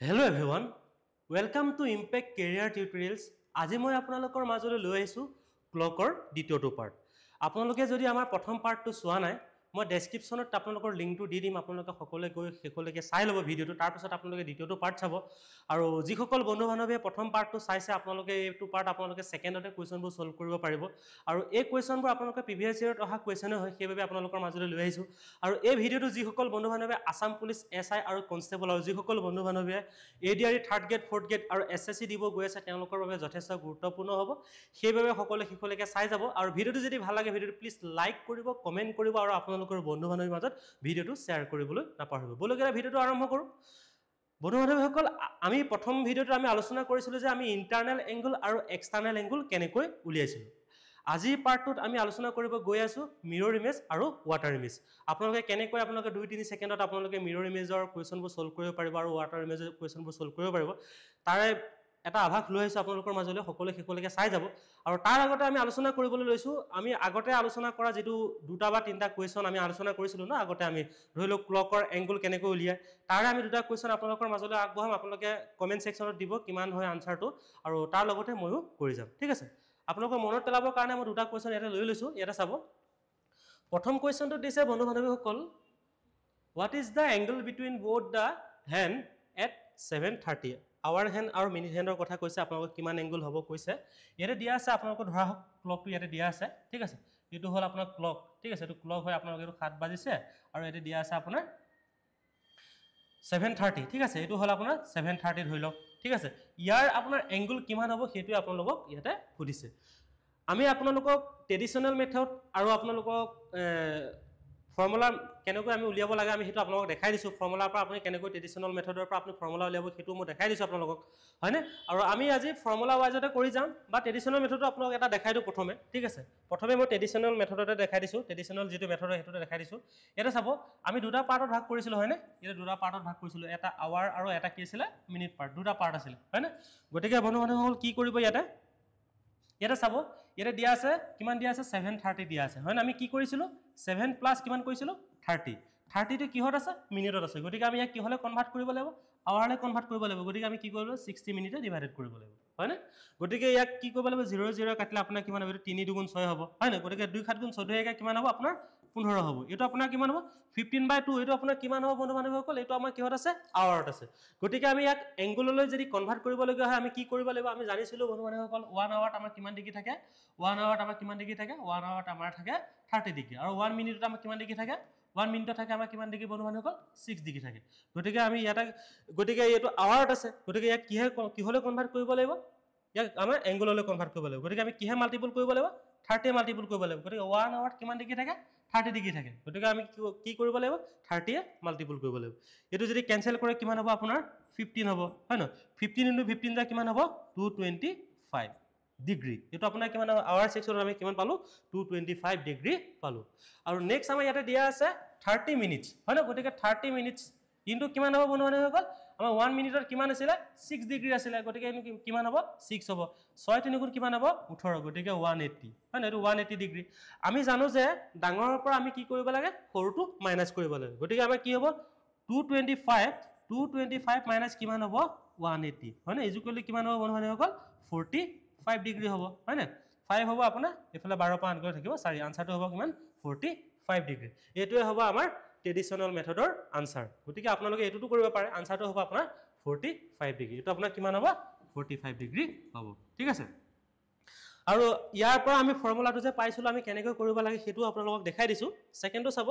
Hello everyone, welcome to Impact Career Tutorials. আজি মই আপোনালোকৰ মাজলৈ লৈ আহিছো ক্লকৰ দ্বিতীয়টো পাৰ্ট। আপোনালোকে যদি আমাৰ প্ৰথম পাৰ্টটো চোৱা নাই, মই ডেসক্ৰিপচনত আপোনালোকৰ লিংকটো দি দিম। আপোনালোকে সকলোৱে গৈ শেষলৈকে চাই ল'ব ভিডিওটো। তাৰ পিছত আপোনালোকে দ্বিতীয়টো পাৰ্ট চাব। আৰু যিসকল বন্ধু বান্ধৱীয়ে প্ৰথম পাৰ্টটো চাইছে, আপোনালোকে এইটো পাৰ্ট আপোনালোকে সেকেন্ডতে কোৱেশ্চনবোৰ সলভ কৰিব পাৰিব। আৰু এই কোৱেশ্চনবোৰ আপোনালোকে প্ৰিভিয়াছ ইয়াৰত অহা কোৱেশ্চনে হয়, সেইবাবে আপোনালোকৰ মাজলৈ লৈ আহিছো। আৰু এই ভিডিওটো যিসকল বন্ধু বান্ধৱীয়ে আসাম পুলিচ এসআই আৰু কনষ্টেবল আৰু যিসকল বন্ধু বান্ধৱীয়ে ADRE 3rd grade 4th grade আৰু এসএসসি দিব গৈ আছে, তেওঁলোকৰ বাবে যথেষ্ট গুৰুত্বপূৰ্ণ হ'ব। সেইবাবে সকলোৱে শেষলৈকে চাই যাব। আৰু ভিডিওটো যদি ভাল লাগে, ভিডিওটো প্লিজ লাইক কৰিব, কমেন্ট কৰিব আৰু আপোনালোকৰ বন্ধু বান্ধৱীৰ মাজত ভিডিওটো শ্বেয়াৰ কৰিবলৈ নাপাহৰিব। বলগেৰা ভিডিওটো আৰম্ভ কৰোঁ। বন্ধু বান্ধৱীসকল, আমি প্ৰথম ভিডিওটো আমি আলোচনা কৰিছিলোঁ যে আমি ইণ্টাৰনেল এংগল আৰু এক্সটাৰ্নেল এংগল কেনেকৈ উলিয়াইছিলোঁ। আজিৰ পাৰ্টটোত আমি আলোচনা কৰিব গৈ আছো মিৰৰ ইমেজ আৰু ৱাটাৰ ইমেজ। আপোনালোকে কেনেকৈ 2-3 সেকেন্ডত আপোনালোকে মিৰৰ ইমেজৰ কোৱেশ্চনবোৰ সলভ কৰিব পাৰিব আৰু ৱাটাৰ ইমেজৰ কোৱেশ্চনবোৰ সলভ কৰিব পাৰিব, তাৰে এটা আভাস লৈ আহিছো আপোনালোকৰ মাজলৈ। সকলোৱে শেষলৈকে চাই যাব। আৰু তাৰ আগতে আমি আলোচনা কৰিবলৈ লৈছো, আমি আগতে আলোচনা কৰা যেটো 2টা বা 3টা কোৱেশ্চন আমি আলোচনা কৰিছিলো না আগতে, আমি ধৰি লওক ক্লকৰ এংগল কেনেকৈ উলিয়ায়, তাৰে আমি 2টা কোৱেশ্চন আপোনালোকৰ মাজলৈ আগবঢ়াম। আপোনালোকে কমেন্ট সেকশনত দিব কিমান হয় আনসাৰটো, আৰু তাৰ লগতে ময়ো কৰি যাম। ঠিক আছে, আপোনালোকৰ মনত পেলাবৰ কাৰণে মই 2টা কোৱেশ্চন ইয়াতে লৈ লৈছো। ইয়াতে চাব। প্ৰথম কোৱেশ্চনটো দিছে বন্ধু বান্ধৱীসকল, what is the angle between both the hand at 7:30? Hour hand আৰু মিনিট হ্যান্ডৰ কথা কৈছে, আপোনালোকৰ কিমান এংগল হ'ব কৈছে। ইয়াতে দিয়া আছে, আপোনালোকৰ ধৰা হওক ক্লকটো ইয়াতে দিয়া আছে। ঠিক আছে, এইটো হ'ল আপোনাৰ ক্লক। ঠিক আছে, এইটো ক্লক হয়, আপোনালোকৰ এইটো 7 বাজিছে আৰু ইয়াতে দিয়া আছে আপোনাৰ 7:30। ঠিক আছে, এইটো হ'ল আপোনাৰ 7:30 ধৰি লওক। ঠিক আছে, ইয়াৰ আপোনাৰ এংগল কিমান হ'ব সেইটোৱে আপোনালোকক ইয়াতে সুধিছে। আমি আপোনালোকক ট্ৰেডিশনেল মেথড আৰু আপোনালোকক ফৰ্মুলা কেনেকৈ আমি উলিয়াব লাগে আমি সেইটো আপোনালোকক দেখাই দিছো। ফৰ্মুলাৰ পৰা আপুনি কেনেকৈ ট্ৰেডিশনেল মেথডৰ পৰা আপুনি ফৰ্মুলা উলিয়াব সেইটো মই দেখাই দিছো আপোনালোকক, হয়নে? আৰু আমি আজি ফৰ্মুলা ওয়াইজতে কৰি যাম, বা ট্ৰেডিশনেল মেথডটো আপোনালোক এটা দেখাই দিও প্ৰথমে। ঠিক আছে, প্ৰথমে মই ট্ৰেডিশনেল মেথডতে দেখাই দিছো, ট্ৰেডিশনেল যেটো মেথড হয় সেইটোতে দেখাই দিছো। ইয়াতে চাব, আমি 2টা পাৰ্টত ভাগ কৰিছিলো, হয়নে? ইয়াতে 2টা পাৰ্টত ভাগ কৰিছিলো, এটা আৱাৰ আৰু এটা কি আছিল মিনিট পাৰ্ট। 2টা পাৰ্ট আছিল, হয়নে? গতিকে বন্ধু বান্ধৱীসকল কি কৰিব, ইয়াতে চাব, ইয়াতে দিয়া আছে কিমান দিয়া আছে 7:30 দিয়া আছে, হয় না? আমি কি কৰিছিলো 7 প্লাস কিমান কৰিছিলো 30। 30 টো কিহত আছে মিনিটত আছে। গতিকে আমি ইয়াক কি হলে কনভাৰ্ট কৰিব লাগিব, আৱাৰলে কনভাৰ্ট কৰিব লাগিব। গতিকে আমি কি কৰিব 60 মিনিটে ডিভাইডেড কৰিব লাগিব, হয় না? গতিকে ইয়াক কি কৰিব লাগিব 0 0 কাটিলে আপোনাৰ কিমান হ'ব, 3 2 6 হ'ব, হয় না? গতিকে 2 7 14 একা কিমান হ'ব আপোনাৰ 15 হ'ব। এটো আপোনাৰ কিমান হ'ব 15/2। এটো আপোনাৰ কিমান হ'ব বন্ধু বান্ধৱীসকল, এটো আমাৰ কিহত আছে আৱাৰত আছে। গতিকে আমি ইয়াক এংগললৈ যদি কনভাৰ্ট কৰিব লগা হয় আমি কি কৰিব লাগিব, আমি জানিছিলো বন্ধু বান্ধৱীসকল 1 আৱাৰত আমাৰ কিমান ডিগ্ৰী থাকে, 1 আৱাৰত আমাৰ কিমান ডিগ্ৰী থাকে, 1 আৱাৰত আমাৰ থাকে 30 ডিগ্ৰী। আৰু 1 মিনিটত আমাৰ কিমান ডিগ্ৰী থাকে, 1 মিনিটত থাকে আমাৰ কিমান ডিগ্ৰী বন্ধু বান্ধৱীসকল 6 ডিগ্ৰী থাকে। গতিকে আমি ইয়াত গতিকে এইটো আৱাৰত আছে, গতিকে ইয়াক কিহলৈ কনভাৰ্ট কৰিব লাগিব, ইয়াক আমাৰ এংগললৈ কনভাৰ্ট কৰিব লাগিব। গতিকে আমি কিহে মাল্টিপল কৰিব লাগিব 30 মাল্টিপল কৰিব লাগিব। গতিকে 1 আৱাৰত কিমান ডিগ্ৰী থাকে 30 ডিগ্ৰী থাকে। গতিকে আমি কি কৰিব লাগিব 30 এ মাল্টিপল কৰিব লাগিব। এটো যদি কেনসেল কৰে কিমান হ'ব আপোনাৰ 15 হ'ব, হয় ন? 15 * 15 যা কিমান হ'ব 225 ডিগ্ৰী। এটো আপোনাৰ কিমান আৱাৰ সেকশনত আমি কিমান পালো 225 ডিগ্ৰী পালো। আৰু নেক্সট আমাৰ ইয়াতে দিয়া আছে 30 মিনিটস, হয় ন? গতিকে 30 মিনিটস কিন্তু কিমান হ'ব বন্ধু বান্ধৱীসকল, আমাৰ 1 মিনিটত কিমান আছিল 6 ডিগ্ৰী আছিল। গতিকে কিমান হ'ব 6 হ'ব, 6 3 গুণ কিমান হ'ব 18। গতিকে 180, হয় না? এটো 180 ডিগ্ৰী। আমি জানো যে ডাঙৰৰ পৰা আমি কি কৰিব লাগে সৰুটো মাইনাস কৰিব লাগে। গতিকে আমাৰ কি হ'ব 225 মাইনাস কিমান হ'ব 180, হয় না? ইকুৱেল কিমান হ'ব বন্ধু বান্ধৱীসকল 45 ডিগ্ৰী হ'ব, হয় না? 5 হ'ব আপোনাৰ এফালে 12 পৰা আন কৰি থাকিব 4। আনসাৰটো হ'ব কিমান 45 ডিগ্ৰী। এইটোৱে হ'ব আমাৰ ট্ৰেডিশনেল মেথডৰ আনসাৰ। গতিকে আপোনালোকে এটোটো কৰিব পাৰে, আনসাৰটো হ'ব আপোনাৰ 45 ডিগ্ৰী। এটো আপোনাৰ কিমান হ'ব 45 ডিগ্ৰী হ'ব। ঠিক আছে, আৰু ইয়াৰ পৰা আমি ফৰ্মুলাটো যে পাইছিলো আমি কেনেকৈ কৰিব লাগে সেইটো আপোনালোকক দেখাই দিছো। সেকেন্ডটো চাব,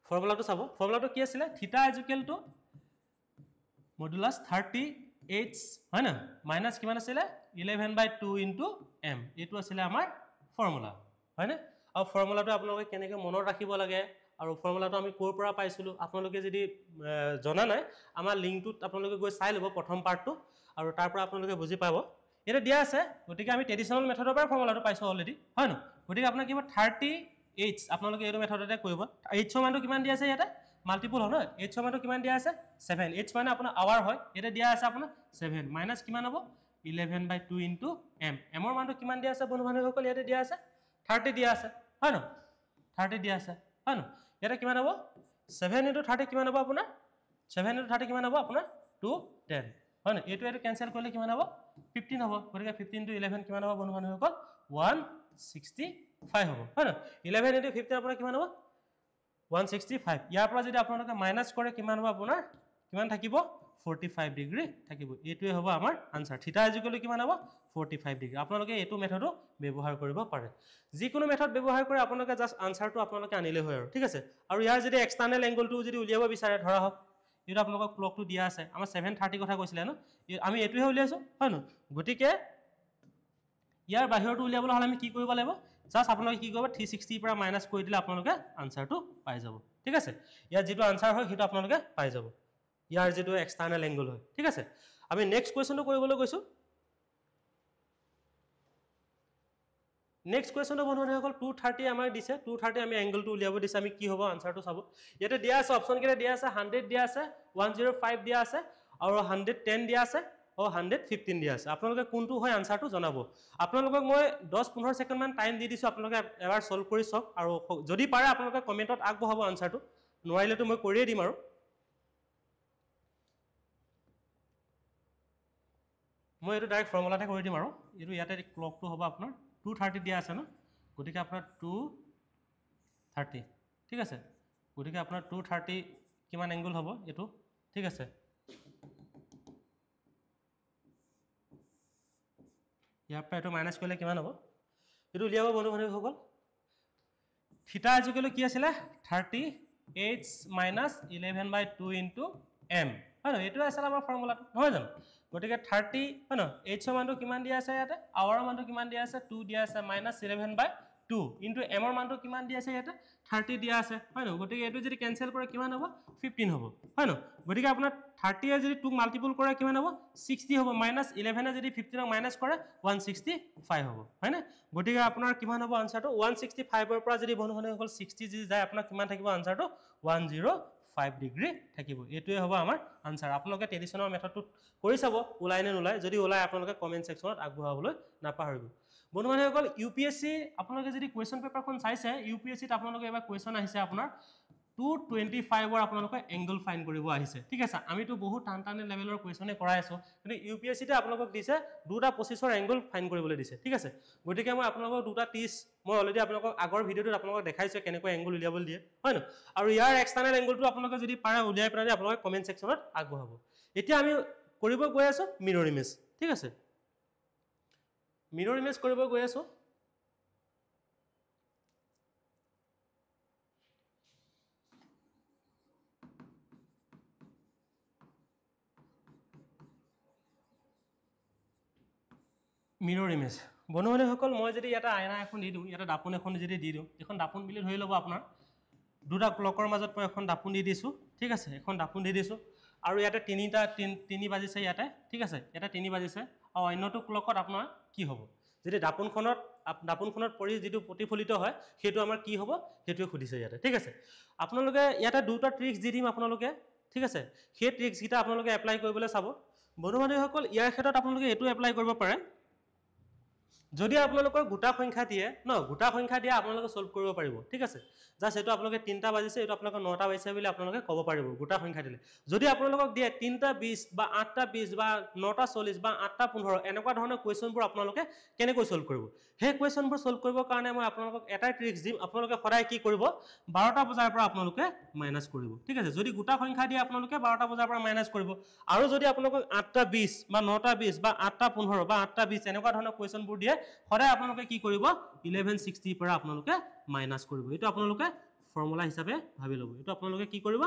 ফৰ্মুলাটো চাব। ফৰ্মুলাটো কি আছিল থিটা = মডুলাস 30h, হয় না? মাইনাস কিমান আছিল 11/2 * m। এটো আছিল আমাৰ ফৰ্মুলা, হয় না? আৰু ফৰ্মুলাটো আপোনালোকে কেনেকৈ মনত ৰাখিব লাগে আৰু ফৰ্মুলাটো আমি ক'ৰ পৰা পাইছিলো আপোনালোকে যদি জনা নাই আমাৰ লিংকটোত আপোনালোকে গৈ চাই ল'ব প্ৰথম পাৰ্টটো, আৰু তাৰ পৰা আপোনালোকে বুজি পাব। এটা দিয়া আছে, গতিকে আমি ট্ৰেডিশনেল মেথডৰ পৰা ফৰ্মুলাটো পাইছো অলৰেডি, হয় না? গতিকে আপোনাৰ কিবা 30h আপোনালোকে এইটো মেথডতে কৰিব। h ৰ মানটো কিমান দিয়া আছে ইয়াতে মাল্টিপল হয় ন, h ৰ মানটো কিমান দিয়া আছে 7। h মানে আপোনাৰ আৱাৰ হয়, এটা দিয়া আছে আপোনাৰ 7 মাইনাস কিমান হ'ব 11/2 * m। m ৰ মানটো কিমান দিয়া আছে বন্ধু বান্ধৱীসকল ইয়াতে দিয়া আছে 30 দিয়া আছে, হয় ন? 30 দিয়া আছে। হয় ন ইয়াতে কিমান হ'ব 7 * 30 কিমান হ'ব আপোনাৰ 7 * 30 কিমান হ'ব আপোনাৰ 210 হয় ন এইটো কেনসেল কৰিলে কিমান হ'ব 15 হ'ব গতিকে 15 * 11 কিমান হ'ব বন্ধু বান্ধৱীসকল 165 হ'ব হয় ন 11 * 15 আপোনাৰ কিমান হ'ব 165 ইয়াৰ পৰা যদি আপোনালোকে মাইনাস কৰে কিমান হ'ব আপোনাৰ কিমান থাকিব 45 ডিগ্ৰী থাকিব এইটোৱে হ'ব আমাৰ আনসাৰ থিটা ইকুৱেল কিমান হ'ব 45 ডিগ্ৰী আপোনালোকে এইটো মেথডো ব্যৱহাৰ কৰিব পাৰে যিকোনো মেথড ব্যৱহাৰ কৰি আপোনালোকে জাস্ট আনসাৰটো আপোনালোকে আনিলে হয় আৰু ঠিক আছে আৰু ইয়াৰ যদি এক্সটাৰ্নেল এংগলটো যদি উলিয়াব বিচাৰে ধৰা হওক এইটো আপোনালোকক ক্লকটো দিয়া আছে আমাৰ 730 কথা কৈছিলে ন আমি এইটোহে উলিয়াইছো হয় ন গতিকে ইয়াৰ বাহিৰটো উলিয়াবলৈ হলে আমি কি কৰিব লাগিব জাস্ট আপোনালোকে কি কৰিব 360 পৰা মাইনাস কৰি দিলে আপোনালোকে আনসাৰটো পাই যাব ঠিক আছে ইয়াৰ যেটো আনসাৰ হয় হেতু আপোনালোকে পাই যাব ইয়াৰ যেটো এক্সটাৰ্নেল এংগল হয় ঠিক আছে আমি নেক্সট কোৱেশ্চনটো কৰিবলৈ গৈছো নেক্সট কোৱেশ্চনটো বন্ধুসকল 230 আমাৰ দিছে 230 আমি এংগলটো উলিয়াব দিছে আমি কি হ'ব আনসাৰটো চাব ইয়াতে দিয়া আছে অপচন কেটা দিয়া আছে 100 দিয়া আছে 105 দিয়া আছে আৰু 110 দিয়া আছে আৰু 115 দিয়া আছে আপোনালোকে কোনটো হয় আনসাৰটো জনাব আপোনালোকক মই 10-15 সেকেন্ড মান টাইম দি দিছো আপোনালোকে এবাৰ সলভ কৰি চাওক আৰু যদি পাৰে আপোনালোকে কমেন্টত আগবঢ়াব আনসাৰটো নোৱাৰিলেতো মই কৰিয়ে দিম আৰু মই এটো ডাইৰেক্ট ফৰ্মুলাতে কৰি দিম আৰু এটো ইয়াতে ক্লকটো হ'ব আপোনাৰ 230 দিয়া আছে ন গতিকে আপোনাৰ 230 ঠিক আছে গতিকে আপোনাৰ 230 কিমান এংগল হ'ব এটো ঠিক আছে ইয়াৰ পৰা এটো মাইনাস কৰিলে কিমান হ'ব এটো উলিয়াব বন্ধু বান্ধৱীসকল থিটা ইকুৱেল কি আছিল 30h - 11/2 * m হয় ন এটো আছিল আমাৰ ফৰ্মুলাটো নহয় জানো গতিকে 30 হয় ন h ৰ মানটো কিমান দিয়া আছে ইয়াতে আৱাৰ মানটো কিমান দিয়া আছে 2 দিয়া আছে -11/2 * m ৰ মানটো কিমান দিয়া আছে ইয়াতে 30 দিয়া আছে হয় ন গতিকে এটো যদি কেনসেল কৰে কিমান হ'ব 15 হ'ব হয় ন গতিকে আপোনাৰ 30 এ যদি 2 মাল্টিপল কৰে কিমান হ'ব 60 হ'ব -11 এ যদি 15 ক মাইনাস কৰে 165 হ'ব হয় না গতিকে আপোনাৰ কিমান হ'ব আনসাৰটো 165 ৰ পৰা যদি বন্ধুসকল 60 যদি যায় আপোনাৰ কিমান থাকিব আনসাৰটো 105 ডিগ্ৰী থাকিব এটোৱে হ'ব আমাৰ আনসাৰ আপোনালোকে ট্ৰেডিশনাল মেথডটো কৰি চাব ওলাই নে নোলাই যদি ওলাই আপোনালোকে কমেন্ট সেকশনত আগবঢ়াবলৈ নাপাহৰিব বন্ধুসকল ইউপিএসসি আপোনালোকে যদি কোৱেশ্চন পেপাৰখন চাইছে ইউপিএসসিত আপোনালোকে এবাৰ কোৱেশ্চন আহিছে আপোনাৰ 225 ৰ আপোনালোকে এংগল ফাইন্ড কৰিব আহিছে ঠিক আছে আমিতো বহুত টান লেভেলৰ কোৱেশ্চনে কৰাই আছো কিন্তু ইউপিএসসিতে আপোনালোকক দিছে 225 ৰ এংগল ফাইন্ড কৰিবলৈ দিছে ঠিক আছে গতিকে মই আপোনালোকক 230 মই অলৰেডি আপোনালোকক আগৰ ভিডিওটোত আপোনালোকক দেখাইছো কেনেকৈ এংগল উলিয়াবলৈ দিয়ে হয় ন আৰু ইয়াৰ এক্সটাৰ্নেল এংগলটো আপোনালোকে যদি পাৰে উলিয়াই পেলাই আপোনালোকে কমেন্ট সেকশনত আগবঢ়াব এতিয়া আমি কৰিব গৈ আছো মিৰৰ ইমেজ ঠিক আছে মিৰৰ ইমেজ কৰিব গৈ আছো মিৰৰ ইমেজ বন্ধুসকল মই যদি এটা আয়না এখন দি দিওঁ এটা দাপোন এখন যদি দি দিওঁ এখন দাপোন বুলি ধৰি ল'ব আপোনাৰ দুটা ক্লকৰ মাজত মই এখন দাপোন দি দিছো ঠিক আছে এখন দাপোন দি দিছো আৰু ইয়াতে তিনি বাজিছে ইয়াতে ঠিক আছে এটা 3 বাজিছে আৰু অন্যটো ক্লকত আপোনাৰ কি হ'ব যদি দাপোনখনত পৰি যেটো প্ৰতিফলিত হয় হেতু আমাৰ কি হ'ব হেতুৱে খুদিছে ইয়াতে ঠিক আছে আপোনালোকে ইয়াতে দুটা ট্ৰিক্স দি দিম আপোনালোকে ঠিক আছে সেই ট্ৰিক্স গিটা আপোনালোকে এপ্লাই কৰিবলৈ চাব বন্ধুসকল ইয়াৰ ক্ষেত্ৰত আপোনালোকে এটো এপ্লাই কৰিব পাৰে যদি আপোনালোকৰ গোটা সংখ্যা দিয়ে ন গোটা সংখ্যা দিয়ে আপোনালোকে সলভ কৰিব পাৰিব ঠিক আছে জাস্ট এটো আপোনালোকে 3টা বাজিছে এটো আপোনালোকৰ 9টা বাজিছে বুলি আপোনালোকে ক'ব পাৰিব গোটা সংখ্যা দিলে যদি আপোনালোকক দিয়ে 3টা 20 বা 8টা 20 বা 9টা 40 বা 8টা 15 এনেকুৱা ধৰণৰ কোৱেশ্চনবোৰ আপোনালোকে কেনেকৈ সলভ কৰিব হে কোৱেশ্চনবোৰ সলভ কৰিবৰ কাৰণে মই আপোনালোকক এটা ট্ৰিক্স দিম আপোনালোকে সদায় কি কৰিব 12টা বজাৰ পৰা আপোনালোকে মাইনাস কৰিব ঠিক আছে যদি গোটা সংখ্যা দিয়ে আপোনালোকে 12টা বজাৰ পৰা মাইনাস কৰিব আৰু যদি আপোনালোকক 8টা 20 বা 9টা 20 বা 8টা 15 বা 8টা 20 এনেকুৱা ধৰণৰ কোৱেশ্চনবোৰ দিয়ে সদায় আপোনালোকে কি কৰিব 1160 পৰা আপোনালোকে মাইনাস কৰিব এটো আপোনালোকে ফৰ্মুলা হিচাপে ভাবি ল'ব এটো আপোনালোকে কি কৰিব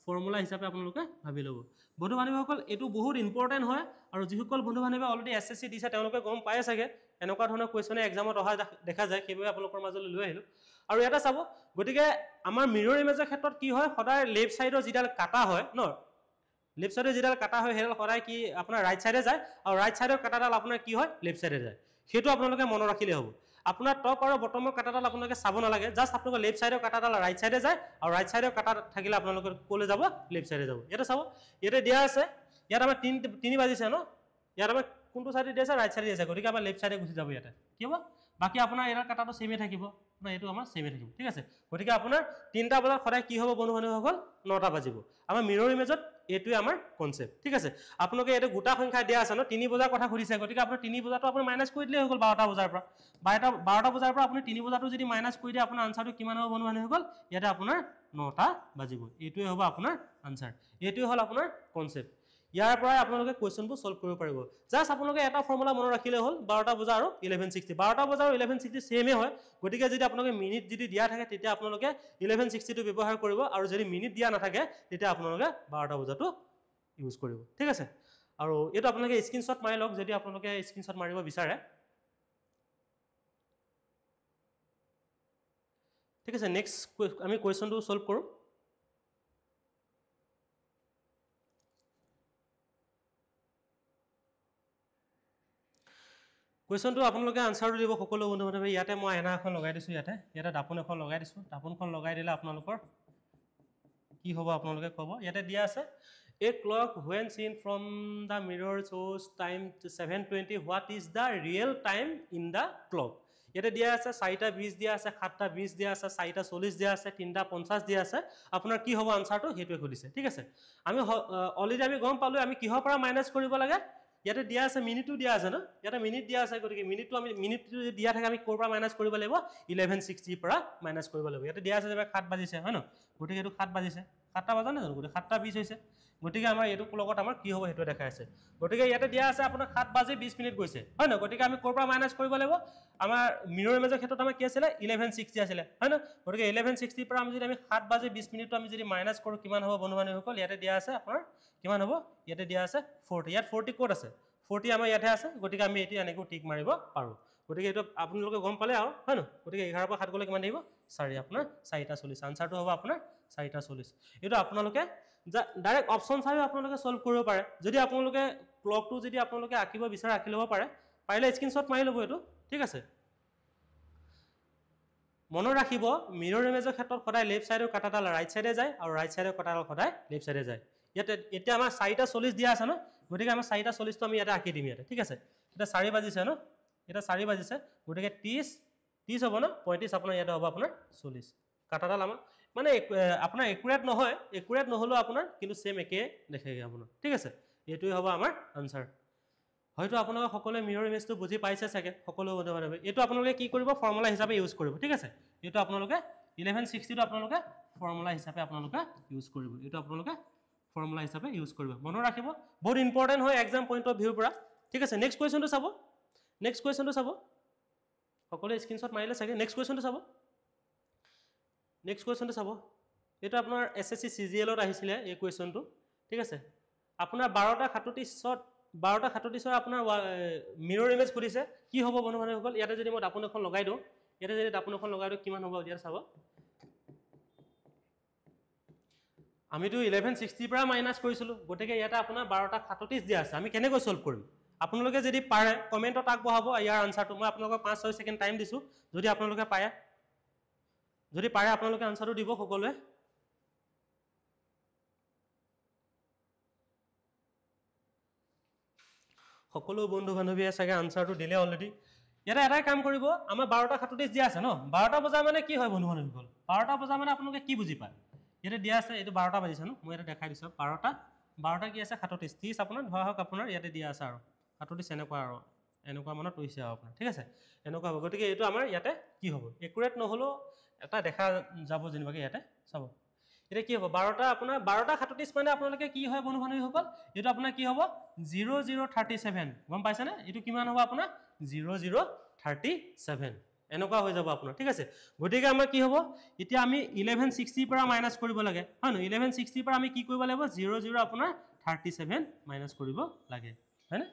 ফৰ্মুলা হিচাপে আপোনালোকে ভাবি ল'ব বন্ধু বান্ধৱীসকল এটো বহুত ইম্পৰ্টেন্ট হয় আৰু যিসকল বন্ধু বান্ধৱী অলৰেডি এসএসসি দিছে তেওঁলোকে গম পায় চাগে এনেকুৱা ধৰণৰ কোৱেশ্চনে এক্সামত অহা দেখা যায় সেইবাবে আপোনালোকৰ মাজলৈ লৈ আহিলো আৰু এটা চাব গতিকে আমাৰ মিৰৰ ইমেজৰ ক্ষেত্ৰত কি হয় সদায় লেফট সাইডৰ যিডাল কাটা হয় ন লেফট সাইডৰ যিডাল কাটা হয় হেডাল সদায় কি আপোনাৰ ৰাইট সাইডে যায় আৰু ৰাইট সাইডৰ কাটাডাল আপোনাৰ কি হয় লেফট সাইডে যায় হেতু আপোনালোকে মনত ৰাখিলে হ'ব আপোনাৰ টপ আৰু বটমৰ কাটাডাল আপোনালোকে চাব নালাগে জাস্ট আপোনালোকৰ লেফট সাইডৰ কাটাডাল ৰাইট সাইডে যায় আৰু ৰাইট সাইডৰ কাটা থাকিলে আপোনালোকে কোলে যাব লেফট সাইডে যাব এটা চাব ইয়াতে দিয়া আছে ইয়াত আমাৰ 3 বাজিছে ন ইয়াত আমাৰ কোনটো সাইডে দি আছে ৰাইট সাইডে দি আছে গতিকে আমাৰ লেফট সাইডে গুচি যাব ইয়াতে কি হ'ব বাকি আপোনাৰ এৰা কাটাটো সেমে থাকিব না এটো আমাৰ সেমে থাকিব ঠিক আছে গতিকে আপোনাৰ 3টা বজাত সদায় কি হ'ব বন্ধু বান্ধৱ সকল 9টা বাজিব আমাৰ মিৰৰ ইমেজত এটোই আমাৰ কনসেপ্ট ঠিক আছে আপোনালোকে এটো গোটা সংখ্যা দিয়া আছে ন 3 বজাৰ কথা খুদিছে গতিকে আপুনি 3 বজাটো আপুনি মাইনাস কৰি দিলে হৈ গল 12টা বজাৰ পৰা 12টা বজাৰ পৰা আপুনি 3 বজাটো যদি মাইনাস কৰি দিয়ে আপোনাৰ আনসাৰটো কিমান হ'ব বন্ধু বান্ধৱ সকল ইয়াতে আপোনাৰ 9টা বাজিব এটোই হ'ব আপোনাৰ আনসাৰ এটোই হল আপোনাৰ কনসেপ্ট ইয়াৰ পৰা আপোনালোকে কোৱেশ্চনবোৰ সলভ কৰিব পাৰিব জাস্ট আপোনালোকে এটা ফৰ্মুলা মনত ৰাখিলে হ'ল 12টা বজা আৰু 1160 12টা বজা আৰু 1160 সেমে হয় গতিকে যদি আপোনালোকে মিনিট যদি দিয়া থাকে তেতিয়া আপোনালোকে 1160 টো ব্যৱহাৰ কৰিব আৰু যদি মিনিট দিয়া নাথাকে তেতিয়া আপোনালোকে 12টা বজাটো ইউজ কৰিব ঠিক আছে আৰু এটো আপোনালোকে স্ক্ৰিনশ্বট মাৰি লওক যদি আপোনালোকে স্ক্ৰিনশ্বট মাৰিব বিচাৰে ঠিক আছে নেক্সট আমি কোৱেশ্চনটো সলভ কৰো কোৱেশ্চনটো আপোনালোকে আনসাৰটো দিব সকলো বন্ধু বান্ধৱী ইয়াতে মই এনা এখন লগাই দিছো ইয়াতে দাপন এখন লগাই দিছো দাপনখন লগাই দিলে আপোনালোকৰ কি হ'ব আপোনালোকে ক'ব ইয়াতে দিয়া আছে a clock when seen from the mirror shows time to 7:20 what is the real time in the clock ইয়াতে দিয়া আছে 4টা 20 দিয়া আছে 7টা 20 দিয়া আছে 4টা 40 দিয়া আছে 3টা 50 দিয়া আছে আপোনাৰ কি হ'ব আনসাৰটো হেতুৱে খুদিছে ঠিক আছে আমি অলৰেডি আমি গম পালো আমি কিহৰ পৰা মাইনাস কৰিব লাগে ইয়াতে দিয়া আছে মিনিটটো দিয়া আছে ন ইয়াতে মিনিট দিয়া আছে গতিকে মিনিটটো আমি মিনিটটো দিয়া থাকে আমি কোৰ পৰা মাইনাস কৰিব লাগিব 1160 পৰা মাইনাস কৰিব লাগিব ইয়াতে দিয়া আছে যে 7 বাজিছে হয় ন গতিকে এটো 7 বাজিছে 7টা বাজা না গতিকে 7টা 20 হৈছে গতিকে আমাৰ এটো লগত আমাৰ কি হ'ব হেতু দেখাই আছে গতিকে ইয়াতে দিয়া আছে আপোনাৰ 7 বাজি 20 মিনিট গৈছে হয় ন গতিকে আমি কোৰ পৰা মাইনাস কৰিব লাগিব আমাৰ মিৰৰ ইমেজৰ ক্ষেত্ৰত আমাৰ কি আছিল 1160 আছিল হয় ন গতিকে 1160 পৰা আমি যদি আমি 7 বাজি 20 মিনিটটো আমি যদি মাইনাস কৰো কিমান হ'ব বন্ধু বান্ধৱ সকল ইয়াতে দিয়া আছে আপোনাৰ কিমান হ'ব ইয়াতে দিয়া আছে 40 ইয়াত 40 কোড আছে 40 আমাৰ ইয়াতে আছে গতিকে আমি এটি এনেকৈ টিক মাৰিব পাৰো গতিকে এটো আপোনালোকে গম পালে আৰু হয় ন গতিকে 11 পৰা 7 গলে কিমান দিব 4 আপোনাৰ 4টা 40 আনসাৰটো হ'ব আপোনাৰ 4টা 40 এটো আপোনালোকে ডাইৰেক্ট অপচন চাই আপোনালোকে সলভ কৰিব পাৰে যদি আপোনালোকে ক্লকটো যদি আপোনালোকে আঁকিব বিচাৰে আঁকি ল'ব পাৰে পাৰিলে স্ক্ৰিনশ্বট মাৰি ল'ব এটো ঠিক আছে মনত ৰাখিব মিৰৰ ইমেজৰ ক্ষেত্ৰত সদায় লেফট সাইডৰ কাটাডাল ৰাইট সাইডে যায় আৰু ৰাইট সাইডৰ কাটাডাল সদায় লেফট সাইডে যায় ইয়াতে এতিয়া আমাৰ 4টা 40 দিয়া আছে ন গতিকে আমাৰ 4টা 40 টো আমি ইয়াতে আঁকি দিম ইয়াতে ঠিক আছে এটা 4 বাজিছে ন এটা 4 বাজিছে গতিকে 30 হ'ব ন 35 আপোনাৰ ইয়াতে হ'ব আপোনাৰ 40 কাটাডাল আমাৰ মানে আপোনাৰ একুৰেট নহয় একুৰেট নহলো আপোনাৰ কিন্তু সেম একে দেখেগে আপোনাৰ ঠিক আছে এটোই হ'ব আমাৰ আনসাৰ হয়তো আপোনালোকে সকলোৱে মিৰৰ ইমেজটো বুজি পাইছে চাগে সকলো বন্ধু বান্ধৱী এটো আপোনালোকে কি কৰিব ফৰ্মুলা হিচাপে ইউজ কৰিব ঠিক আছে এটো আপোনালোকে 1160 টো আপোনালোকে ফৰ্মুলা হিচাপে আপোনালোকে ইউজ কৰিব এটো আপোনালোকে ফৰ্মুলা হিচাপে ইউজ কৰিব মনত ৰাখিব বহুত ইম্পৰ্টেন্ট হয় এক্সাম পইণ্ট অফ ভিউৰ পৰা ঠিক আছে নেক্সট কোৱেশ্চনটো চাব সকলোৱে স্ক্ৰিনশ্বট মাৰিলে চাগে নেক্সট কোৱেশ্চনটো চাব এটো আপোনাৰ এসএসসি সিজিএলত আহিছিলে এই কোৱেশ্চনটো ঠিক আছে আপোনাৰ 12টা 37 আপোনাৰ মিৰৰ ইমেজ খুদিছে কি হ'ব বন্ধু বান্ধৱীসকল ইয়াতে যদি মই দাপন এখন লগাই দিওঁ কিমান হ'ব ইয়াত চাব আমিতো 1160 পৰা মাইনাস কৰিছিলো গতিকে ইয়াতে আপোনাৰ 12টা 37 দিয়া আছে আমি কেনেকৈ সলভ কৰিম আপোনালোকে যদি পাৰে কমেন্টত আগবঢ়াব ইয়াৰ আনসাৰটো মই আপোনালোকক 5-6 সেকেন্ড টাইম দিছো যদি আপোনালোকে পাৰে আপোনালোকে আনসাৰটো দিব সকলোৱে সকলো বন্ধু বান্ধৱীয়ে চাগে আনসাৰটো দিলে অলৰেডি ইয়াতে এটাই কাম কৰিব আমাৰ 12টা 37 দিয়া আছে ন 12টা বজা মানে কি হয় বন্ধু বান্ধৱীসকল 12টা বজা মানে আপোনালোকে কি বুজি পায় ইয়াতে দিয়া আছে এটো 12টা বাজিছে ন মই এটা দেখাই দিছো 12টা কি আছে 37 30 আপোনাৰ ধৰা হক আপোনাৰ ইয়াতে দিয়া আছে আৰু 37 এনেকুৱা মানত হৈছে আপোনাৰ ঠিক আছে এনেকুৱা হ'ব গতিকে এটো আমাৰ ইয়াতে কি হ'ব একুৰেট নহলো এটা দেখা যাব যেনিবাকে ইয়াতে চাব এটা কি হ'ব 12টা আপোনাৰ 12টা 37 মানে আপোনালোকে কি হয় বন্ধু বান্ধৱীসকল এটো আপোনাৰ কি হ'ব 0037 গম পাইছে নে এটো কিমান হ'ব আপোনাৰ 0037 এনেকুৱা হৈ যাব আপোনাৰ ঠিক আছে গতিকে আমাৰ কি হ'ব এতিয়া আমি 1160 পৰা মাইনাস কৰিব লাগে হয় ন 1160 পৰা আমি কি কৰিব লাগিব 00 আপোনাৰ 37 মাইনাস কৰিব লাগে হয় না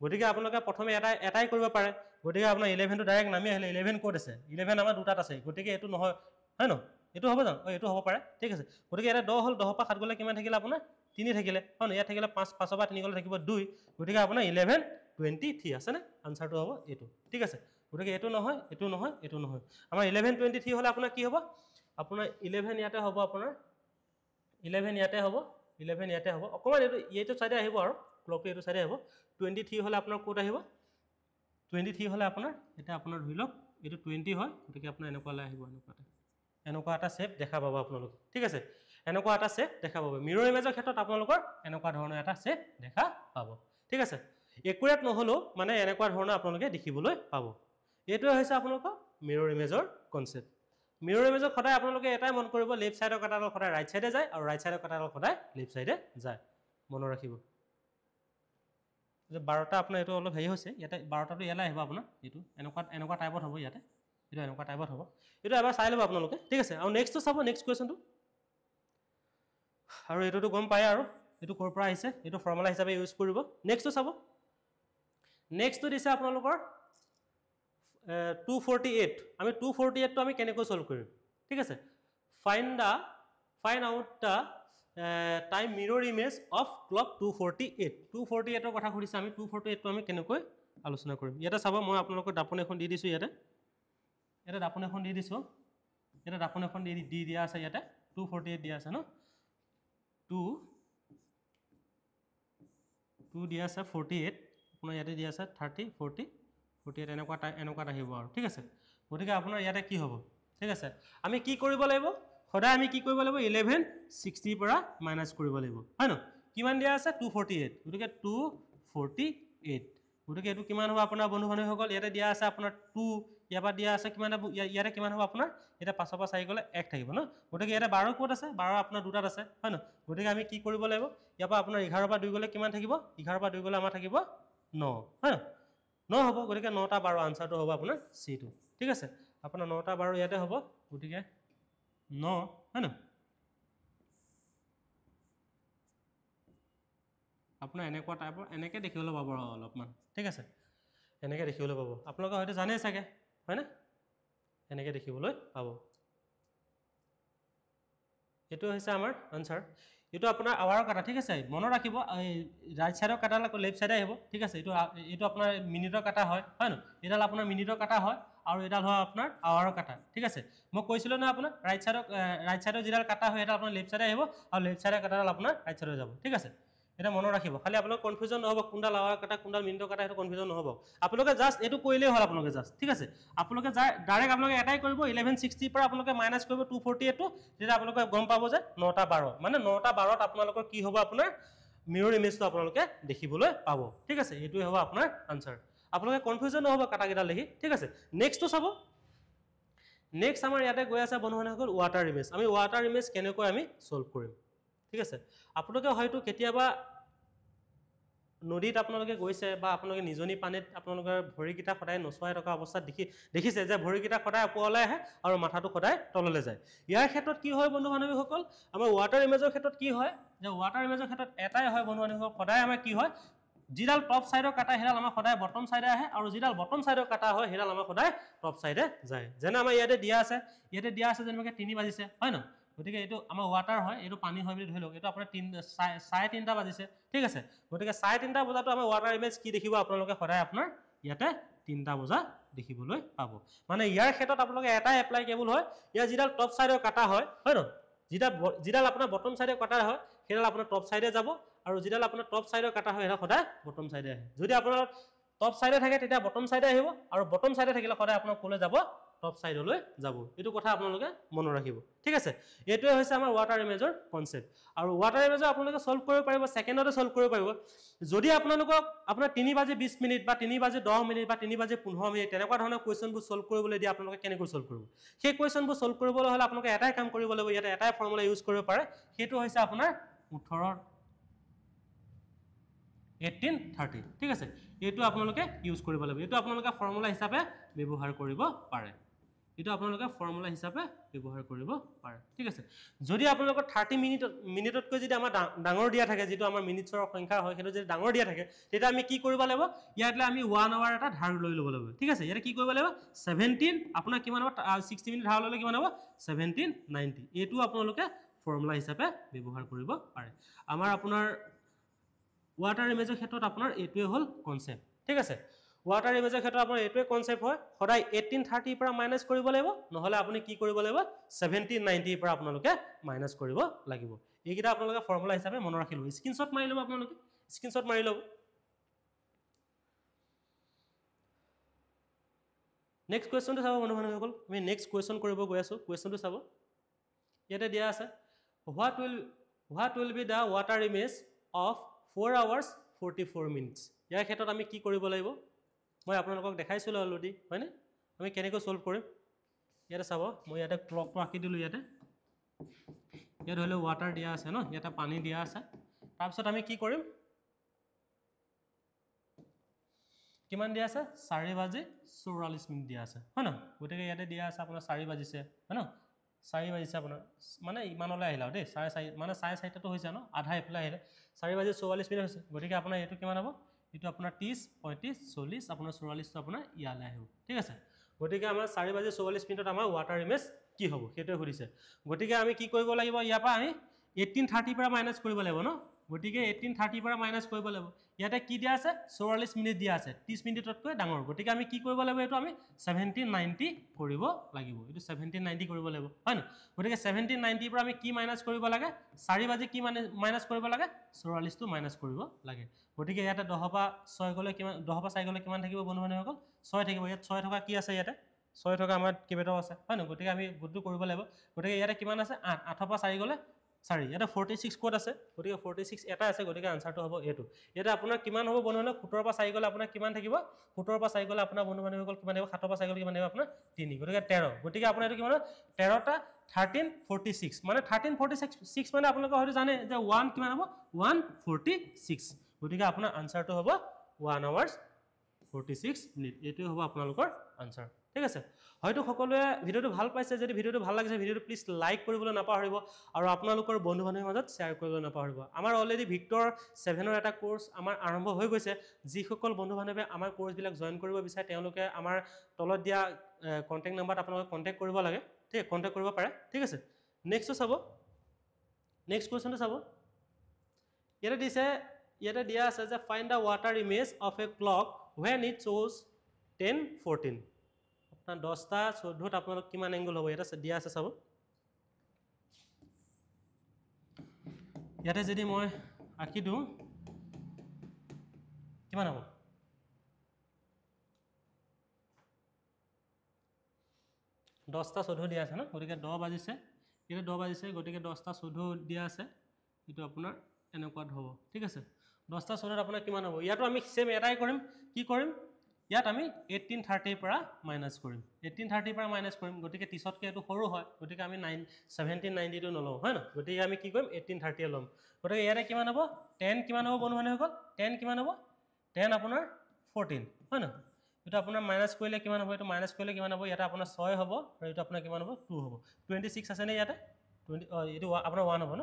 গতিকে আপোনালোকে প্ৰথমে এটাই কৰিব পাৰে গতিকে আপোনাৰ 11 টো ডাইৰেক্ট নামি আহিলে 11 কোড আছে 11 আমাৰ দুটাত আছে গতিকে এটো নহয় হয় ন এটো হ'ব জানো এটো হ'ব পাৰে ঠিক আছে গতিকে এটা 10 হল 10 পৰা 7 গলে কিমান থাকিলে আপোনাৰ 3 থাকিলে হয় ন ইয়াত থাকিলে 5 5 পৰা 3 গলে থাকিব 2 গতিকে আপোনাৰ 1123 আছে না আনসাৰটো হ'ব এটো ঠিক আছে গতিকে এটো নহয় আমাৰ 1123 হলে আপোনাৰ কি হ'ব আপোনাৰ 11 ইয়াতে হ'ব আপোনাৰ 11 ইয়াতে হ'ব অকমান এটো সাইডে আহিব আৰু ক্লকটো এইটো সাইডে আহিব 23 হলে আপোনাৰ কোড আহিব 23 হলে আপোনাৰ এটা আপোনাৰ ধৰি লওক এইটো 20 হয় গতিকে আপোনাৰ এনেকুৱালৈ আহিব এনেকুৱা এটা শেপ দেখা পাব আপোনালোক ঠিক আছে এনেকুৱা এটা শেপ দেখা পাব মিৰৰ ইমেজৰ ক্ষেত্ৰত আপোনালোকৰ এনেকুৱা ধৰণৰ এটা শেপ দেখা পাব ঠিক আছে একুৰেট নহলো মানে এনেকুৱা ধৰণৰ আপোনালোকে দেখিবলৈ পাব এইটোৱে হৈছে আপোনালোকৰ মিৰৰ ইমেজৰ কনসেপ্ট মিৰৰ ইমেজৰ সদায় আপোনালোকে এটাই মন কৰিব লেফট সাইডৰ কাটাডাল সদায় ৰাইট সাইডে যায় আৰু ৰাইট সাইডৰ কাটাডাল সদায় লেফট সাইডে যায় মনত ৰাখিব যে 12টা আপোনাৰ এটো অলপ হেই হৈছে ইয়াতে 12টাটো ইয়ালে আহিব আপোনাৰ এটো এনেকুৱা টাইপত হ'ব ইয়াতে এটো এনেকুৱা টাইপত হ'ব এটো এবাৰ চাই লব আপোনালোকে ঠিক আছে আৰু নেক্সটটো চাব নেক্সট কোৱেশ্চনটো আৰু এটোটো গম পায় আৰু এটো কৰ পৰা আহিছে এটো ফৰ্মুলা হিচাপে ইউজ কৰিব নেক্সটটো চাব নেক্সটটো দিছে আপোনালোকৰ 248 আমি 248 টো আমি কেনেকৈ সলভ কৰিম ঠিক আছে find out the time মিৰৰ image of clock 248 ৰ কথা খুদিছে আমি 248 টো আমি কেনেকৈ আলোচনা কৰিম ইয়াতে চাব মই আপোনালোকক দাপন এখন দি দিছো ইয়াতে দাপন এখন দি দিছো এটা দাপন এখন দি দিয়া আছে ইয়াতে 248 দিয়া আছে ন 2 দিয়া আছে 48 আপোনাৰ ইয়াতে দিয়া আছে 30 40 48 এনেকুৱা আহিব আৰু ঠিক আছে গতিকে আপোনাৰ ইয়াতে কি হ'ব ঠিক আছে আমি কি কৰিব লাগিব সদায় আমি কি কৰিব লাগিব 1160 পৰা মাইনাস কৰিব লাগিব হয় ন কিমান দিয়া আছে 248 গতিকে 248 গতিকে এটো কিমান হ'ব আপোনাৰ বন্ধু বান্ধৱী সকল ইয়াতে দিয়া আছে আপোনাৰ 2 ইয়াবা দিয়া আছে কিমান ইয়াতে কিমান হ'ব আপোনাৰ এটা 5 পৰা 4 গলে 1 থাকিব ন গতিকে ইয়াতে 12 কোড আছে 12 আপোনাৰ দুটাত আছে হয় ন গতিকে আমি কি কৰিব লাগিব ইয়াবা আপোনাৰ 11 পৰা 2 গলে কিমান থাকিব 11 পৰা 2 গলে আমাৰ থাকিব 9 হয় ন হ'ব গতিকে 9টা 12 আনসাৰটো হ'ব আপোনাৰ C2 ঠিক আছে আপোনাৰ 9টা 12 ইয়াতে হ'ব গতিকে 9 হয় ন আপোনাৰ এনেকুৱা টাইপৰ এনেকে দেখিবলৈ পাব অলপমান ঠিক আছে এনেকে দেখিবলৈ পাব আপোনালোকে হয়তো জানে চাগে হয় না এনেকে দেখিবলৈ পাব এটো হৈছে আমাৰ আনসাৰ এটো আপোনাৰ আৱাৰৰ কাটা ঠিক আছে মনত ৰাখিব ৰাইট সাইডৰ কাটা লেফট সাইডে আহিব ঠিক আছে এটো আপোনাৰ মিনিটৰ কাটা হয় হয় ন এডাল আপোনাৰ মিনিটৰ কাটা হয় আৰু এডাল হয় আপোনাৰ আৱাৰৰ কাটা ঠিক আছে মই কৈছিলো না আপোনাৰ ৰাইট সাইডৰ যিডাল কাটা হয় এটা আপোনাৰ লেফট সাইডে আহিব আৰু লেফট সাইডৰ কাটাডাল আপোনাৰ ৰাইট সাইডে যাব ঠিক আছে এটা মনত ৰাখিব খালি আপোনাক কনফিউজন নহব কোনডাল আৱাৰ কাটা কোনডাল মিনিটৰ কাটা এটা কনফিউজন নহব আপোনালোকে জাস্ট এটো কইলেই হল আপোনালোকে জাস্ট ঠিক আছে আপোনালোকে ডাইৰেক্ট আপোনালোকে এটাই কৰিব 1160 পৰা আপোনালোকে মাইনাস কৰিব 248 টো যেটা আপোনালোকে গম পাব যে 9টা 12 মানে 9টা 12ত আপোনালোকৰ কি হ'ব আপোনাৰ মিৰৰ ইমেজটো আপোনালোকে দেখিবলৈ পাব ঠিক আছে এটোই হ'ব আপোনাৰ আনসাৰ আপোনালোকে কনফিউজন নহব কাটা গিটা লিখি ঠিক আছে নেক্সটটো চাব নেক্সট আমাৰ ইয়াতে গৈ আছে বন্ধুসকল ওয়াটাৰ ইমেজ আমি ওয়াটাৰ ইমেজ কেনেকৈ আমি সলভ কৰিম ঠিক আছে আপোনালোকে হয়তো কেতিয়াবা নদীত আপোনালোকে গৈছে বা আপোনালোকে নিজনি পানীত আপোনালোকৰ ভৰিকিটা সদায় নচৱাই থকা অৱস্থাত দেখিছে যে ভৰিকিটা সদায় ওপৰলৈ আহে আৰু মাথাটো সদায় তললৈ যায় ইয়াৰ ক্ষেত্ৰত কি হয় বন্ধু বান্ধৱীসকল আমাৰ ওয়াটাৰ ইমেজৰ ক্ষেত্ৰত কি হয় যে ওয়াটাৰ ইমেজৰ ক্ষেত্ৰত এটাই হয় বন্ধু বান্ধৱীসকল সদায় আমাৰ কি হয় যিডাল টপ সাইডৰ কাটা হেডাল আমাৰ সদায় বটম সাইডে আহে আৰু যিডাল বটম সাইডৰ কাটা হয় হেডাল আমাৰ সদায় টপ সাইডে যায় যেনে আমাৰ ইয়াতে দিয়া আছে যেনেকৈ 3 বাজিছে হয় ন গতিকে এটো আমাৰ ওয়াটাৰ হয় এটো পানী হয় বুলি ধৰি লওক এটো আপোনাৰ 3:30 বাজিছে ঠিক আছে গতিকে 3:30 বজাটো আমাৰ ওয়াটাৰ ইমেজ কি দেখিব আপোনালোকে সদায় আপোনাৰ ইয়াতে 3টা বজা দেখিবলৈ পাব মানে ইয়াৰ ক্ষেত্ৰত আপোনালোকে এটাই এপ্লাই কেবল হয় ইয়াৰ যিডাল টপ সাইডৰ কাটা হয় ন যিডাল আপোনাৰ বটম সাইডৰ কাটা হয় হেডাল আপোনাৰ টপ সাইডে যাব আৰু যিডাল আপোনাৰ টপ সাইডৰ কাটা হয় হেডাল সদায় বটম সাইডে আহে যদি আপোনাৰ টপ সাইডে থাকে তেতিয়া বটম সাইডে আহিব আৰু বটম সাইডে থাকিলে সদায় আপোনাৰ কোলে যাব টপ সাইডলৈ যাব এটো কথা আপোনালোকে মনত ৰাখিব ঠিক আছে এটোৱে হৈছে আমাৰ ওয়াটাৰ ইমেজৰ কনসেপ্ট আৰু ওয়াটাৰ ইমেজৰ আপোনালোকে সলভ কৰিব পাৰিব সেকেন্ডতে সলভ কৰিব পাৰিব যদি আপোনালোকক আপোনাৰ 3:20 মিনিট বা 3:10 মিনিট বা 3:15 মিনিট তেনেকুৱা ধৰণৰ কোৱেশ্চনবোৰ সলভ কৰিবলৈ দিয়া আপোনালোকে কেনেকৈ সলভ কৰিব সেই কোৱেশ্চনবোৰ সলভ কৰিবলৈ হলে আপোনালোকে এটাই কাম কৰিব লাগিব ইয়াতে এটাই ফৰ্মুলা ইউজ কৰিব পাৰে হেতু হৈছে আপোনাৰ 1830 ঠিক আছে এটো আপোনালোকে ইউজ কৰিব লাগিব এটো আপোনালোকে ফৰ্মুলা হিচাপে ব্যৱহাৰ কৰিব পাৰে এটো আপোনালোকে ফৰ্মুলা হিচাপে ব্যৱহাৰ কৰিব পাৰে ঠিক আছে যদি আপোনালোকৰ 30 মিনিটতকৈ যদি আমাৰ ডাঙৰ দিয়া থাকে যেটো আমাৰ মিনিটছৰ সংখ্যা হয় হেটো যদি ডাঙৰ দিয়া থাকে তেতিয়া আমি কি কৰিব লাগিব ইয়াতলে আমি 1 আৱাৰ এটা ধাৰ লৈ ল'ব লাগিব ঠিক আছে ইয়াতে কি কৰিব লাগিব 17 আপোনাৰ কিমান হ'ব 60 মিনিট ধাৰ ললে কিমান হ'ব 1790 এটো আপোনালোকে ফৰ্মুলা হিচাপে ব্যৱহাৰ কৰিব পাৰে আমাৰ আপোনাৰ ওয়াটাৰ ইমেজৰ ক্ষেত্ৰত আপোনাৰ এটোৱে হল কনসেপ্ট ঠিক আছে ওয়াটাৰ ইমেজৰ ক্ষেত্ৰত আপোনাৰ এটোৱে কনসেপ্ট হয় সদায় 1830 পৰা মাইনাস কৰিব লাগিব নহলে আপুনি কি কৰিব লাগিব 1790 পৰা আপোনালোকে মাইনাস কৰিব লাগিব এইকিটা আপোনালোকে ফৰ্মুলা হিচাপে মনত ৰাখিব স্ক্ৰিনশ্বট মাৰি লব আপোনালোকে স্ক্ৰীনশ্বট মাৰি লওক নেক্সট কুৱেশ্যনটো চাব বন্ধু-বান্ধৱীসকল আমি নেক্সট কুৱেশ্যন কৰিব গৈ আছোঁ কুৱেশ্যনটো চাব ইয়াতে দিয়া আছে what will be the water image of 4 hours 44 minutes ইয়াৰ ক্ষেত্ৰত আমি কি কৰিব লাগিব মই আপোনালোকক দেখাইছিলোঁ অলৰেডি হয়নে আমি কেনেকৈ সলভ কৰিম ইয়াতে চাব মই ইয়াতে ক্লকটো আঁকি দিলোঁ ইয়াতে ইয়াত হলে ওয়াটাৰ দিয়া আছে ন ইয়াতে পানী দিয়া আছে তাৰপিছত আমি কি কৰিম কিমান দিয়া আছে 4:44 মিনিট দিয়া আছে হয় ন গতিকে ইয়াতে দিয়া আছে আপোনাৰ 4 বাজিছে হয় ন 4 বাজিছে আপোনাৰ মানে ইমানলৈ আহিলা দেই 4:30 মানে 4:30টো হৈছে ন আধা এফালে আহিলে 4:44 মিনিট হৈছে গতিকে আপোনাৰ এইটো কিমান হ'ব এইটো আপোনাৰ 30 35 40 আপোনাৰ 44 টো আপোনাৰ ইয়ালৈ আহিব ঠিক আছে গতিকে আমাৰ 4:44 মিনিটত আমাৰ ওয়াটাৰ ইমেজ কি হ'ব সেইটোৱে সুধিছে গতিকে আমি কি কৰিব লাগিব ইয়াৰ পৰা আমি 1830 পৰা মাইনাস কৰিব লাগিব ন গতিকে 1830 পৰা মাইনাস কৰিব লাগিব ইয়াতে কি দিয়া আছে 44 মিনিট দিয়া আছে 30 মিনিটতকৈ ডাঙৰ গতিকে আমি কি কৰিব লাগিব এটো আমি 1790 কৰিব লাগিব এটো 1790 কৰিব লাগিব হয় না গতিকে 1790 পৰা আমি কি মাইনাস কৰিব লাগে 4 বাজি কি মাইনাস কৰিব লাগে 44 টো মাইনাস কৰিব লাগে গতিকে ইয়াতে 10 পা 6 গলে কিমান 10 পা 6 গলে কিমান থাকিব বন্ধু-বান্ধৱীসকল 6 থাকিব ইয়াত 6 থকা কি আছে ইয়াতে 6 থকা আমাৰ কেইবেটাও আছে হয় না গতিকে আমি গুডটো কৰিব লাগিব গতিকে ইয়াতে কিমান আছে 8 8 পা 4 গলে সৰি এটা 46 কোড আছে গতিকে 46 এটা আছে গতিকে আনসাৰটো হ'ব এটো এটা আপোনাৰ কিমান হ'ব বন্ধু-বান্ধৱ 17 পা 4 গলে আপোনাৰ কিমান থাকিব 17 পা 4 গলে আপোনাৰ বন্ধু-বান্ধৱীসকল কিমান হ'ব 7 পা 4 গলে কিমান হ'ব আপোনাৰ 3 গতিকে 13 গতিকে আপোনাৰ এটো কিমান 13 টা 1346 মানে 1346 মানে আপোনালোকে হয়তো জানে যে 1 কিমান হ'ব 146 গতিকে আপোনাৰ আনসাৰটো হ'ব 1 hours 46 মিনিট এটো হ'ব আপোনালোকৰ আনসাৰ ঠিক আছে হয়তো সকলোৱে ভিডিওটো ভাল পাইছে যদি ভিডিওটো ভাল লাগিছে ভিডিওটো প্লিজ লাইক কৰিবলৈ নাপাহৰিব আৰু আপোনালোকৰ বন্ধু-বান্ধৱীৰ মাজত শেয়াৰ কৰিবলৈ নাপাহৰিব আমাৰ অলৰেডি ভিক্টৰ 7 ৰ এটা কোৰ্স আমাৰ আৰম্ভ হৈ গৈছে যি সকল বন্ধু-বান্ধৱে আমাৰ কোৰ্স বিলাক জয়েন কৰিব বিচাৰে তেওঁলোকে আমাৰ তলত দিয়া কন্টাক্ট নাম্বাৰত আপোনালোকে কন্টাক্ট কৰিব লাগে ঠিক কন্টাক্ট কৰিব পাৰে ঠিক আছে নেক্সট চাব নেক্সট কোৱেশ্চনটো চাব ইয়াতে দিয়া আছে যে find da water image of A clock when it shows 10:14 আপনার 10টা 14 ত আপোনালোক কিমান এংগল হ'ব এটা দিয়া আছে চাব ইয়াতে যদি মই আঁকি দিওঁ কিমান হ'ব 10টা 14 দিয়া আছে না গতিকে 10 বাজিছে এটা 10 বাজিছে গতিকে 10টা 14 দিয়া আছে এটো আপোনাৰ এনেকুৱাত হ'ব ঠিক আছে 10টা 14 আপোনাৰ কিমান হ'ব ইয়াতো আমি সেম এটাই কৰিম কি কৰিম ইয়াত আমি 1830 পৰা মাইনাস কৰিম 1830 পৰা মাইনাস কৰিম গতিকে 30 তকৈ এটো সৰু হয় গতিকে আমি 1790 টো নলও হয় না গতিকে আমি কি কৰিম 1830 লম গতিকে ইয়াতে কিমান হ'ব 10 কিমান হ'ব বন্ধু-বান্ধৱীসকল 10 কিমান হ'ব 10 আপোনাৰ 14 হয় না এটা আপোনাৰ মাইনাস কৰিলে কিমান হ'ব এটো মাইনাস কৰিলে কিমান হ'ব ইয়াতে আপোনাৰ 6 হ'ব আৰু এটা আপোনাৰ কিমান হ'ব 2 হ'ব 26 আছে নে ইয়াতে 20 এটো আপোনাৰ 1 হ'ব ন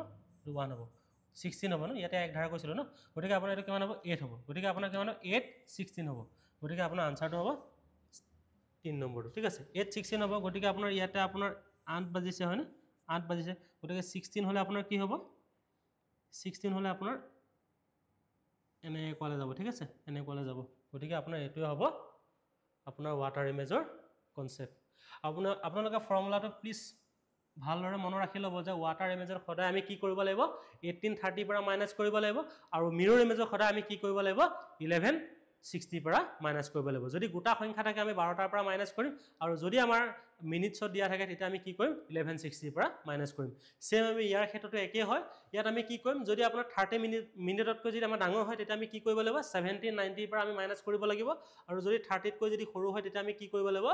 1 হ'ব 16 হ'ব ন ইয়াতে এক ধাৰা কৈছিল ন গতিকে আপোনাৰ এটো কিমান হ'ব 8 হ'ব গতিকে আপোনাৰ কিমান হ'ব 8 16 হ'ব গতিকে আপোনাৰ আনসাৰটো হ'ব 3 নম্বৰটো ঠিক আছে 8 16 হ'ব গতিকে আপোনাৰ ইয়াতে আপোনাৰ 8 বাজিছে হয় না 8 বাজিছে গতিকে 16 হলে আপোনাৰ কি হ'ব 16 হলে আপোনাৰ এনে কোৱালে যাব ঠিক আছে এনে কোৱালে যাব গতিকে আপোনাৰ এটোই হ'ব আপোনাৰ ওয়াটাৰ ইমেজৰ কনসেপ্ট আপোনালোকে ফৰ্মুলাটো প্লিজ ভালদৰে মনত ৰাখি ল'ব যে ওয়াটাৰ ইমেজৰ সদায় আমি কি কৰিব লাগিব 1830 পৰা মাইনাস কৰিব লাগিব আৰু মিৰৰ ইমেজৰ সদায় আমি কি কৰিব লাগিব 1160 পৰা মাইনাস কৰিব লাগিব যদি গোটা সংখ্যা থাকে আমি 12টাৰ পৰা মাইনাস কৰিম আৰু যদি আমাৰ মিনিটছত দিয়া থাকে তেতিয়া আমি কি কৰিম 1160 পৰা মাইনাস কৰিম সেম আমি ইয়াৰ ক্ষেত্ৰটো একে হয় ইয়াত আমি কি কৰিম যদি আপোনাৰ 30 মিনিটতকৈ যদি আমাৰ ডাঙৰ হয় তেতিয়া আমি কি কৰিব লাগিব 1790 পৰা আমি মাইনাস কৰিব লাগিব আৰু যদি 30 তকৈ যদি সৰু হয় তেতিয়া আমি কি কৰিব লাগিব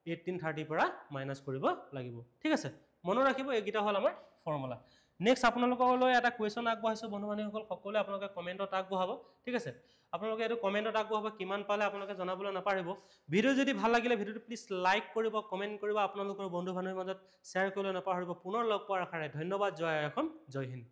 1830 পৰা মাইনাস কৰিব লাগিব ঠিক আছে মনত ৰাখিব এইগিটা হল আমাৰ ফৰ্মুলা নেক্সট আপোনালোকলৈ এটা কোৱেশ্চন আগবঢ়াইছো বন্ধু-বান্ধৱীসকল সকলোৱে আপোনালোকে কমেন্টত আগবঢ়াব ঠিক আছে আপোনালোকে এটো কমেন্টত আগবঢ়াব কিমান পালে আপোনালোকে জনাবলৈ নাপাৰিব ভিডিও যদি ভাল লাগিলে ভিডিওটো প্লিজ লাইক কৰিব কমেন্ট কৰিব আপোনালোকৰ বন্ধু-বান্ধৱীৰ মাজত শ্বেয়াৰ কৰিবলৈ নাপাহৰিব পুনৰ লগ পোৱাৰ আশাৰে ধন্যবাদ জয় অসম জয় হিন্দ